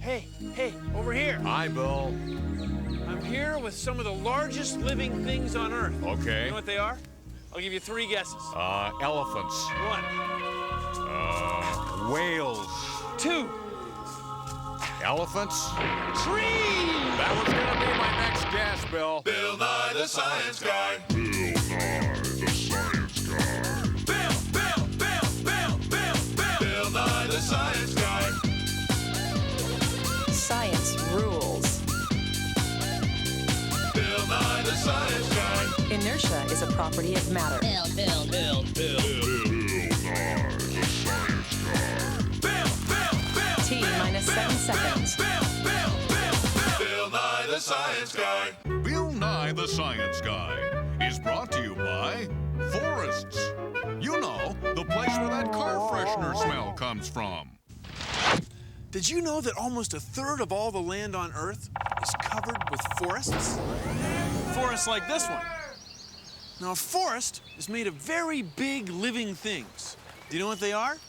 Hey, over here. Hi, Bill. I'm here with some of the largest living things on Earth. Okay. You know what they are? I'll give you 3 guesses. Elephants. 1. Whales. 2. Elephants. Trees! That was gonna be my next guess, Bill. Bill Nye the Science Guy. Bill Nye the Science Guy. Bill Nye the Science Guy. Science rules. Bill Nye the Science Guy. Inertia is a property of matter. Bill Nye the Science Guy. Bill. T minus 7 seconds. Bill Nye the Science Guy. Bill Nye the Science Guy is brought to you by forests. You know, the place where that car freshener smell comes from. Did you know that almost 1/3 of all the land on Earth is covered with forests? Forests like this one. Now, a forest is made of very big living things. Do you know what they are?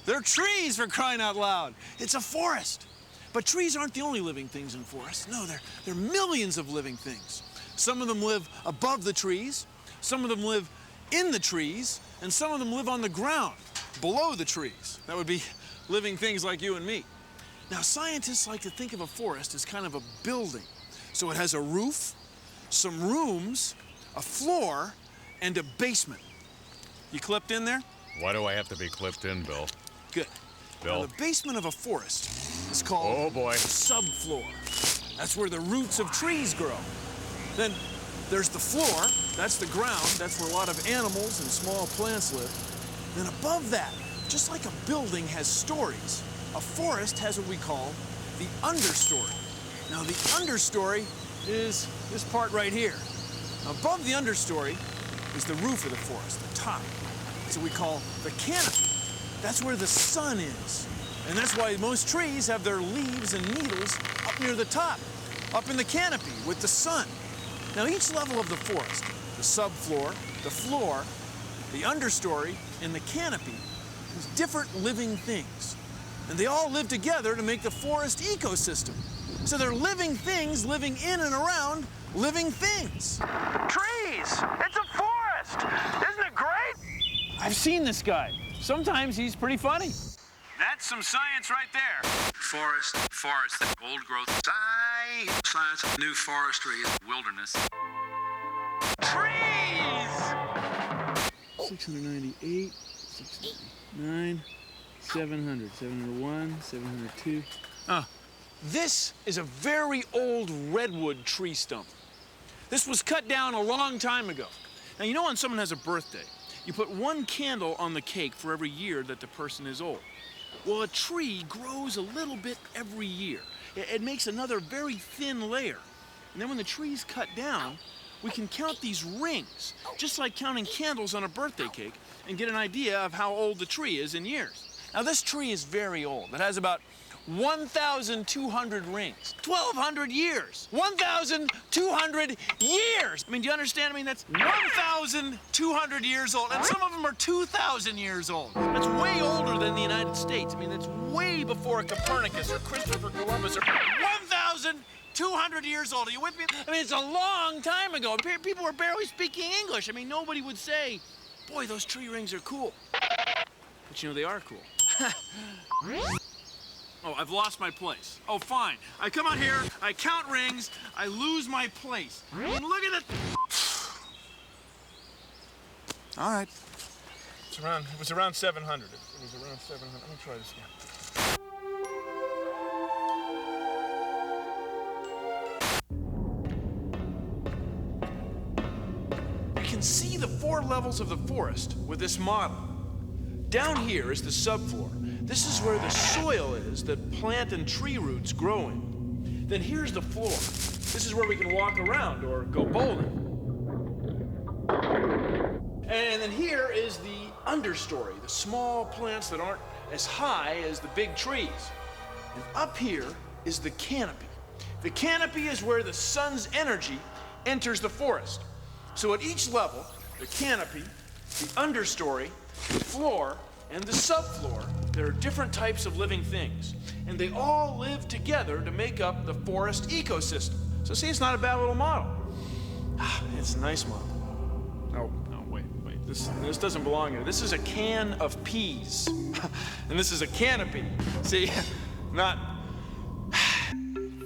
They're trees, for crying out loud. It's a forest. But trees aren't the only living things in forests. No, there are millions of living things. Some of them live above the trees, some of them live in the trees, and some of them live on the ground, below the trees. That would be living things like you and me. Now, scientists like to think of a forest as kind of a building. So it has a roof, some rooms, a floor, and a basement. You clipped in there? Why do I have to be clipped in, Bill? Good. Bill? Now, the basement of a forest is called Oh, boy. the subfloor. That's where the roots of trees grow. Then there's the floor. That's the ground. That's where a lot of animals and small plants live. Then above that, just like a building has stories, a forest has what we call the understory. Now, the understory is this part right here. Above the understory is the roof of the forest, the top. That's what we call the canopy. That's where the sun is. And that's why most trees have their leaves and needles up near the top, up in the canopy with the sun. Now, each level of the forest, the subfloor, the floor, the understory, and the canopy, is different living things. And they all live together to make the forest ecosystem. So they're living things living in and around living things. Trees! It's a forest! Isn't it great? I've seen this guy. Sometimes he's pretty funny. That's some science right there. Forest, old growth, science, new forestry, wilderness. Trees! 698, 699, 700, 701, 702. This is a very old redwood tree stump. This was cut down a long time ago. Now, you know when someone has a birthday, you put 1 candle on the cake for every year that the person is old. Well, a tree grows a little bit every year. It makes another very thin layer. And then when the tree's cut down, we can count these rings, just like counting candles on a birthday cake, and get an idea of how old the tree is in years. Now, this tree is very old. It has about 1,200 rings. 1,200 years. 1,200 years. I mean, do you understand? I mean, that's 1,200 years old, and some of them are 2,000 years old. That's way older than the United States. I mean, that's way before Copernicus or Christopher Columbus or 1,200 years old. Are you with me? I mean, it's a long time ago. People were barely speaking English. I mean, nobody would say, boy, those tree rings are cool. But you know, they are cool. Oh, I've lost my place. Oh, fine. I come out here, I count rings, I lose my place. And look at it. All right. It was around 700. It was around 700. Let me try this again. You can see the 4 levels of the forest with this model. Down here is the subfloor. This is where the soil is that plant and tree roots grow in. Then here's the floor. This is where we can walk around or go bowling. And then here is the understory, the small plants that aren't as high as the big trees. And up here is the canopy. The canopy is where the sun's energy enters the forest. So at each level, the canopy, the understory, the floor, and the subfloor, there are different types of living things. and they all live together to make up the forest ecosystem. So see, it's not a bad little model. It's a nice model. Oh, no, wait. This doesn't belong here. This is a can of peas. And this is a canopy. See, not...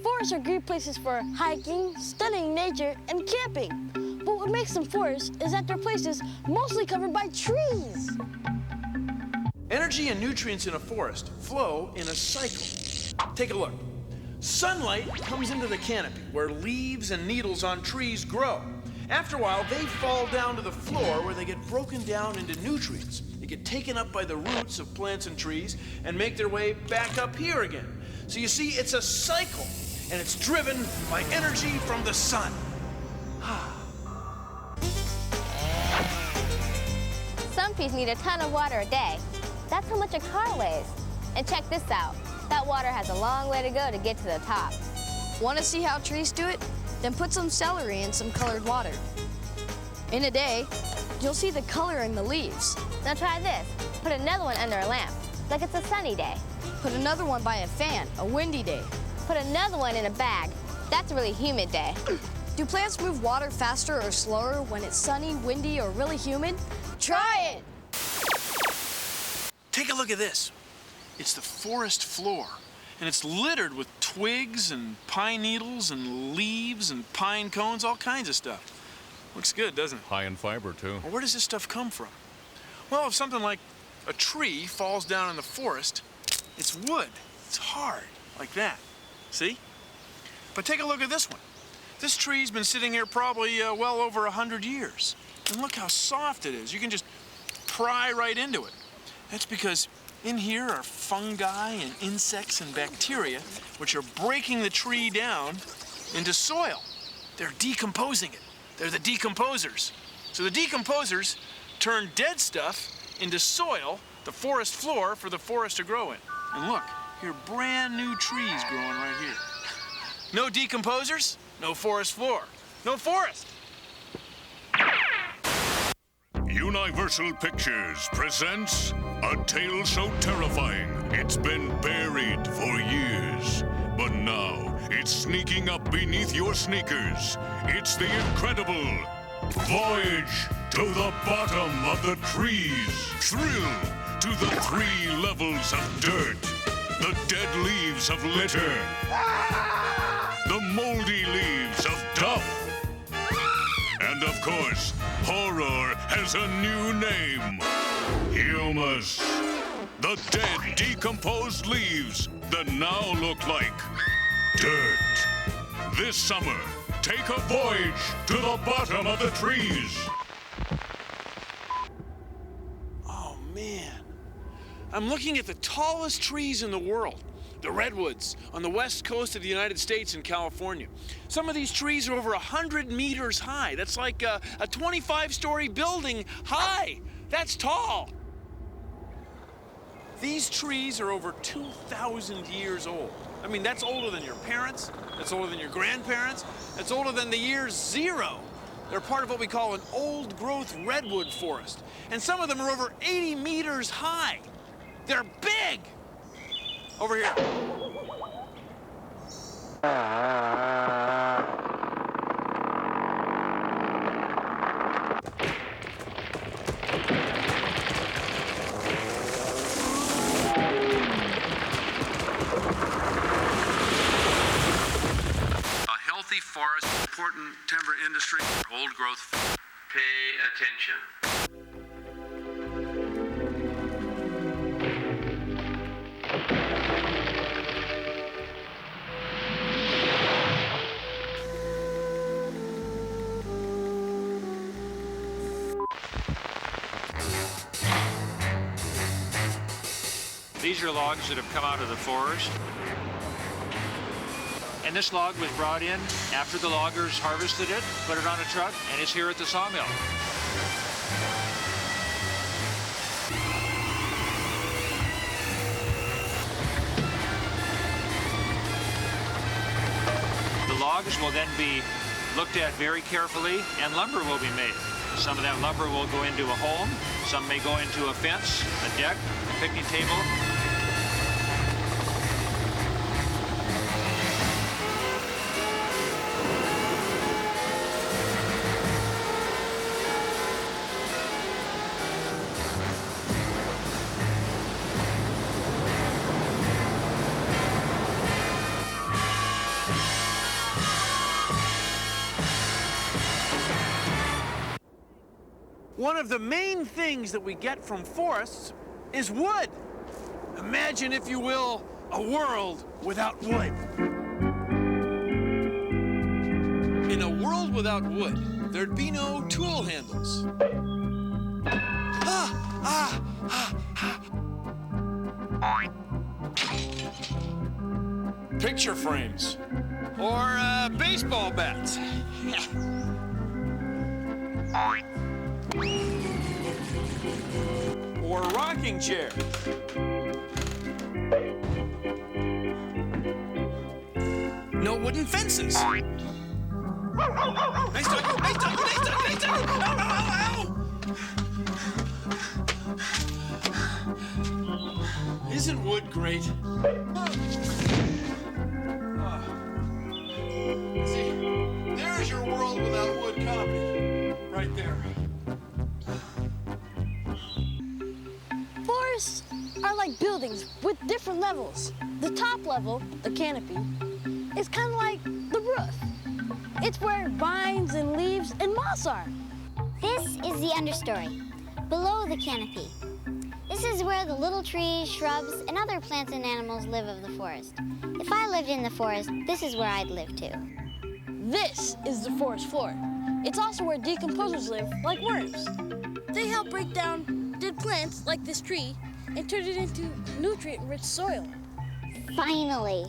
Forests are great places for hiking, studying nature, and camping. But what makes them forests is that they're places mostly covered by trees. Energy and nutrients in a forest flow in a cycle. Take a look. Sunlight comes into the canopy where leaves and needles on trees grow. After a while, they fall down to the floor where they get broken down into nutrients. They get taken up by the roots of plants and trees and make their way back up here again. So you see, it's a cycle, and it's driven by energy from the sun. Some trees need a ton of water a day. That's how much a car weighs. And check this out. That water has a long way to go to get to the top. Want to see how trees do it? Then put some celery in some colored water. In a day, you'll see the color in the leaves. Now try this. Put another one under a lamp, like it's a sunny day. Put another one by a fan, a windy day. Put another one in a bag. That's a really humid day. Do plants move water faster or slower when it's sunny, windy, or really humid? Try it! Take a look at this. It's the forest floor, and it's littered with twigs and pine needles and leaves and pine cones, all kinds of stuff. Looks good, doesn't it? High in fiber, too. Well, where does this stuff come from? Well, if something like a tree falls down in the forest, it's wood. It's hard, like that. See? But take a look at this one. This tree's been sitting here probably well over 100 years. And look how soft it is. You can just pry right into it. That's because in here are fungi and insects and bacteria which are breaking the tree down into soil. They're decomposing it. They're the decomposers. So the decomposers turn dead stuff into soil, the forest floor for the forest to grow in. And look, here are brand new trees growing right here. No decomposers, no forest floor, no forest. Universal Pictures presents a tale so terrifying it's been buried for years. But now it's sneaking up beneath your sneakers. It's the incredible Voyage to the Bottom of the Trees. Thrill to the 3 levels of dirt. The dead leaves of litter. The moldy leaves of duff. And of course, horror has a new name. Humus. The dead, decomposed leaves that now look like dirt. This summer, take a voyage to the bottom of the trees. Oh, man. I'm looking at the tallest trees in the world. The redwoods on the west coast of the United States in California. Some of these trees are over 100 meters high. That's like a 25-story building high. That's tall. These trees are over 2,000 years old. I mean, that's older than your parents. That's older than your grandparents. That's older than the year 0. They're part of what we call an old-growth redwood forest. And some of them are over 80 meters high. They're big. Over here. Healthy forest, important timber industry, old growth. Pay attention. These are logs that have come out of the forest. And this log was brought in after the loggers harvested it, put it on a truck, and it's here at the sawmill. The logs will then be looked at very carefully, and lumber will be made. Some of that lumber will go into a home, some may go into a fence, a deck, a picnic table. one of the main things that we get from forests is wood. Imagine, if you will, a world without wood. In a world without wood, there'd be no tool handles. Picture frames. Or baseball bats. Or rocking chairs. No wooden fences. Nice doggy, nice doggy, nice doggy, nice doggy! Ow, ow, ow, ow! Isn't wood great? See, there's your world without wood copy. Right there. Forests are like buildings with different levels. The top level, the canopy, is kind of like the roof. It's where vines and leaves and moss are. This is the understory, below the canopy. This is where the little trees, shrubs, and other plants and animals live of the forest. If I lived in the forest, this is where I'd live too. This is the forest floor. It's also where decomposers live, like worms. They help break down dead plants, like this tree, and turn it into nutrient-rich soil. Finally,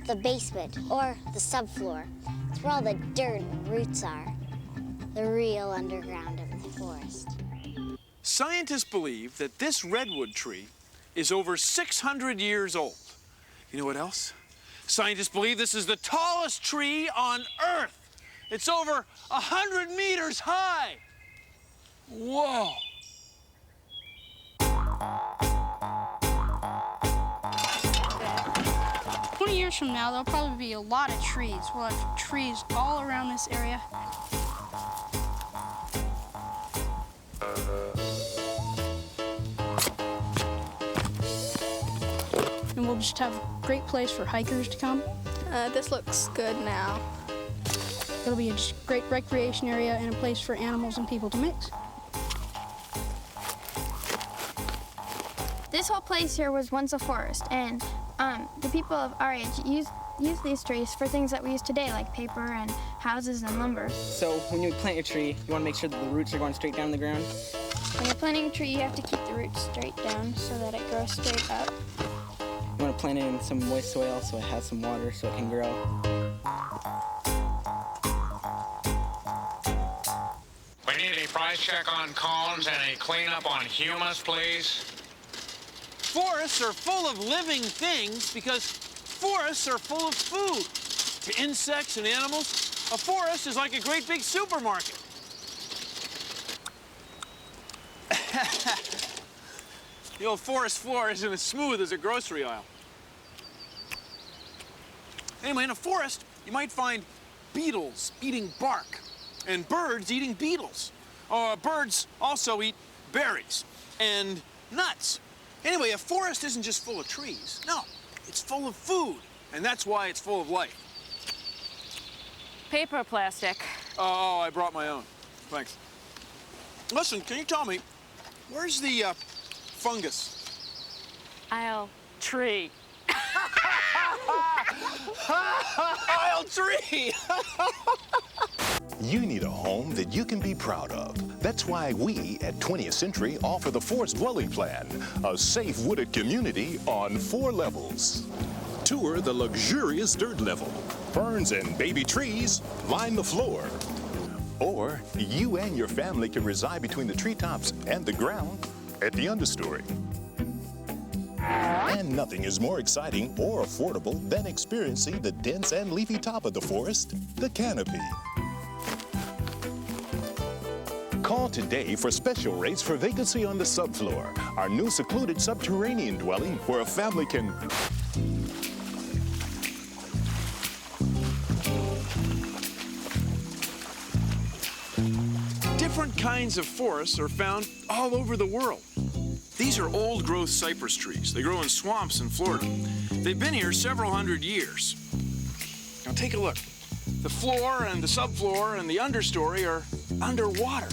the basement, or the subfloor. It's where all the dirt and roots are. The real underground of the forest. Scientists believe that this redwood tree is over 600 years old. You know what else? Scientists believe this is the tallest tree on Earth. It's over 100 meters high. Whoa. 20 years from now, there'll probably be a lot of trees. We'll have trees all around this area. And we'll just have a great place for hikers to come. This looks good now. It'll be a just great recreation area and a place for animals and people to mix. This whole place here was once a forest, and the people of our age use these trees for things that we use today, like paper and houses and lumber. So when you plant your tree, you want to make sure that the roots are going straight down the ground? When you're planting a tree, you have to keep the roots straight down so that it grows straight up. You want to plant it in some moist soil so it has some water so it can grow. We need a price check on columns and a cleanup on humus, please. Forests are full of living things because forests are full of food. To insects and animals, a forest is like a great big supermarket. The old forest floor isn't as smooth as a grocery aisle. Anyway, in a forest, you might find beetles eating bark and birds eating beetles. Birds also eat berries and nuts. Anyway, a forest isn't just full of trees. No, it's full of food, and that's why it's full of life. Paper plastic. Oh, I brought my own. Thanks. Listen, can you tell me, where's the fungus? Aisle tree. Aisle tree! You need a home that you can be proud of. That's why we at 20th Century offer the Forest Dwelling Plan, a safe wooded community on 4 levels. Tour the luxurious dirt level. Ferns and baby trees line the floor. Or you and your family can reside between the treetops and the ground at the understory. And nothing is more exciting or affordable than experiencing the dense and leafy top of the forest, the canopy. Call today for special rates for vacancy on the subfloor, our new secluded subterranean dwelling where a family can... Different kinds of forests are found all over the world. These are old-growth cypress trees. They grow in swamps in Florida. They've been here several hundred years. Now take a look. The floor and the subfloor and the understory are underwater.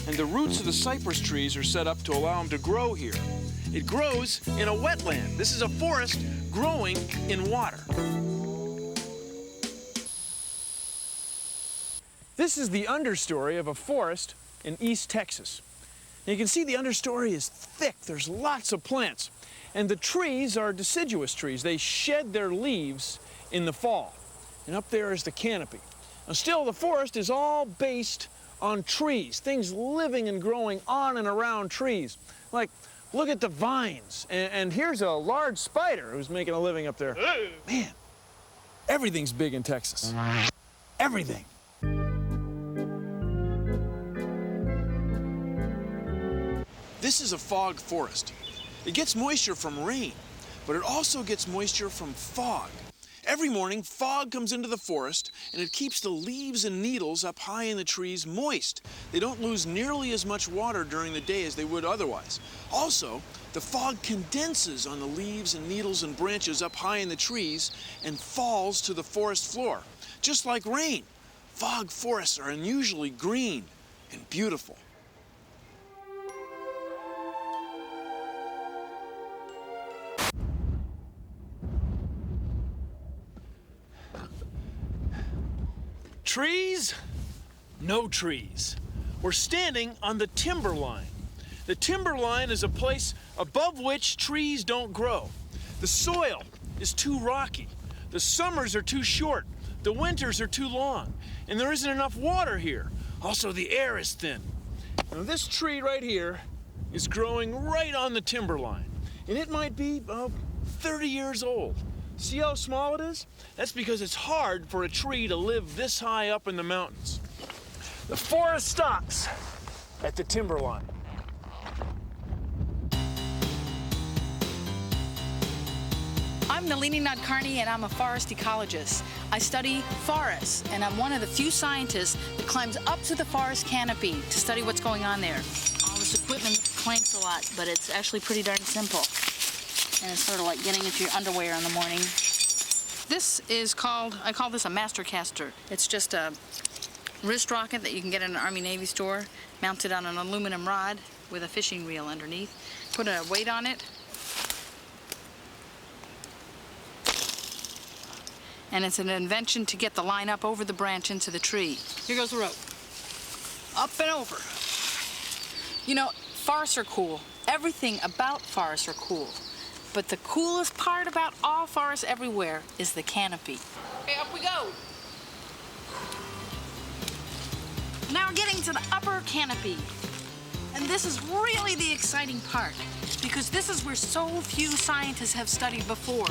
and the roots of the cypress trees are set up to allow them to grow here. It grows in a wetland. This is a forest growing in water. This is the understory of a forest in East Texas. And you can see the understory is thick. There's lots of plants. And the trees are deciduous trees. They shed their leaves in the fall. And up there is the canopy. Now still, the forest is all based on trees, things living and growing on and around trees. Like, look at the vines. And here's a large spider who's making a living up there. Man, everything's big in Texas. Everything. This is a fog forest. It gets moisture from rain, but it also gets moisture from fog. Every morning, fog comes into the forest, and it keeps the leaves and needles up high in the trees moist. They don't lose nearly as much water during the day as they would otherwise. Also, the fog condenses on the leaves and needles and branches up high in the trees and falls to the forest floor. Just like rain, fog forests are unusually green and beautiful. Trees? No trees. We're standing on the timber line. The timber line is a place above which trees don't grow. The soil is too rocky. The summers are too short. The winters are too long. And there isn't enough water here. Also, the air is thin. Now, this tree right here is growing right on the timber line. And it might be 30 years old. See how small it is? That's because it's hard for a tree to live this high up in the mountains. The forest stops at the timber line. I'm Nalini Nadkarni, and I'm a forest ecologist. I study forests, and I'm one of the few scientists that climbs up to the forest canopy to study what's going on there. All this equipment clanks a lot, but it's actually pretty darn simple. And it's sort of like getting into your underwear in the morning. This is called, I call this a master caster. It's just a wrist rocket that you can get in an Army Navy store, mounted on an aluminum rod with a fishing reel underneath. Put a weight on it. And it's an invention to get the line up over the branch into the tree. Here goes the rope. Up and over. You know, forests are cool. Everything about forests are cool. But the coolest part about all forests everywhere is the canopy. Okay, up we go. Now we're getting to the upper canopy. And this is really the exciting part, because this is where so few scientists have studied before.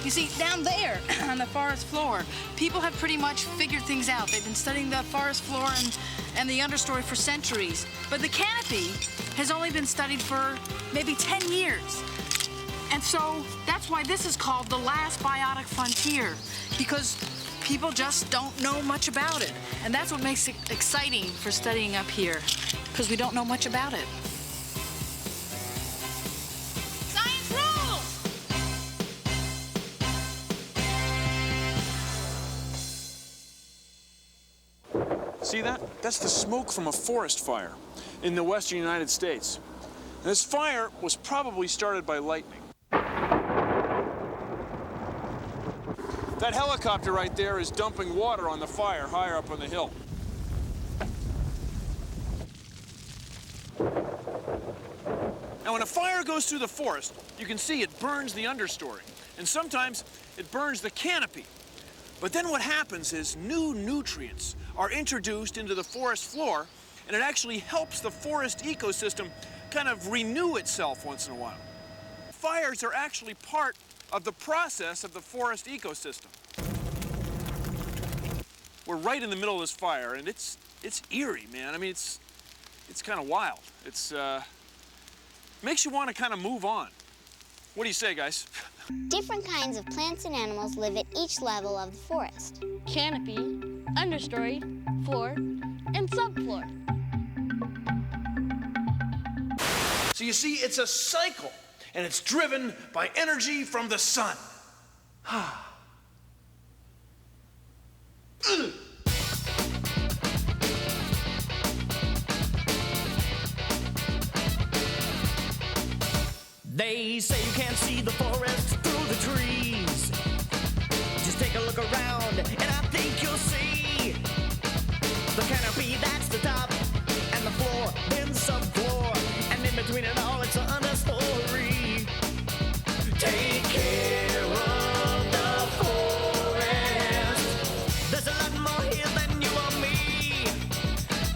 You see, down there on the forest floor, people have pretty much figured things out. They've been studying the forest floor and the understory for centuries. But the canopy has only been studied for maybe 10 years. And so that's why this is called the last biotic frontier, because people just don't know much about it. And that's what makes it exciting for studying up here, because we don't know much about it. Science rules! See that? That's the smoke from a forest fire in the western United States. And this fire was probably started by lightning. That helicopter right there is dumping water on the fire higher up on the hill. Now, when a fire goes through the forest, you can see it burns the understory, and sometimes it burns the canopy. But then what happens is new nutrients are introduced into the forest floor, and it actually helps the forest ecosystem kind of renew itself once in a while. Fires are actually part of the process of the forest ecosystem. We're right in the middle of this fire, and it's eerie, man. I mean, it's kind of wild. It's makes you want to kind of move on. What do you say, guys? Different kinds of plants and animals live at each level of the forest. Canopy, understory, floor, and subfloor. So you see, it's a cycle, and it's driven by energy from the sun. can't see the forest through the trees. Just take a look around, and I think you'll see the canopy, that's the top, and the floor, then subfloor, and in between it all, it's a understory. Take care of the forest. There's a lot more here than you or me.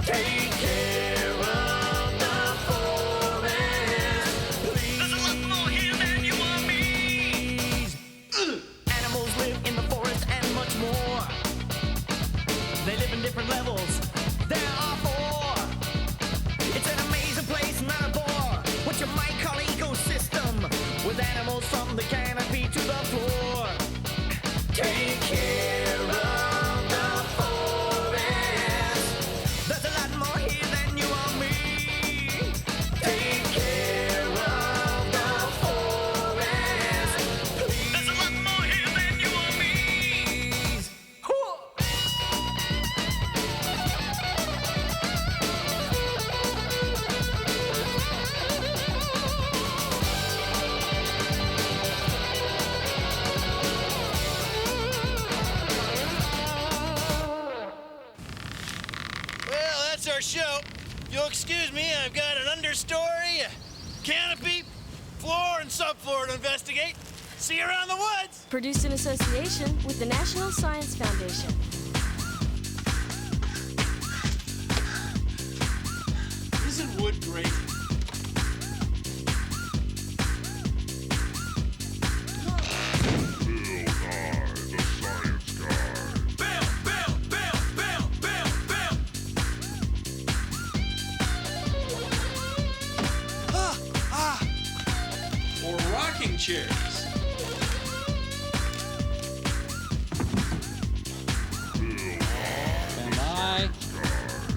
Take care of the forest, please. There's a lot more here than you or me. Animals live in the forest and much more. They live in different levels. There are 4. It's an amazing place, not a bore. What you might call ecosystem, with animals from the canopy to the floor. Take care of the forest. There's a lot more here than you or me. Take care of the forest, please. There's a lot more here than you or me. Well, that's our show. You'll excuse me, I've got an understory, a canopy, floor, and subfloor to investigate. See you around the woods. Produced in association with the National Science Foundation. Isn't wood great? Or rocking chairs. Stand by.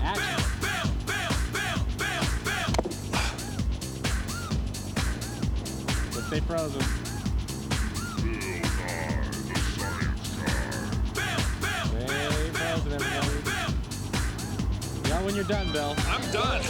Action. So stay frozen. Stay frozen, everybody. Yeah, when you're done, Bill. I'm done.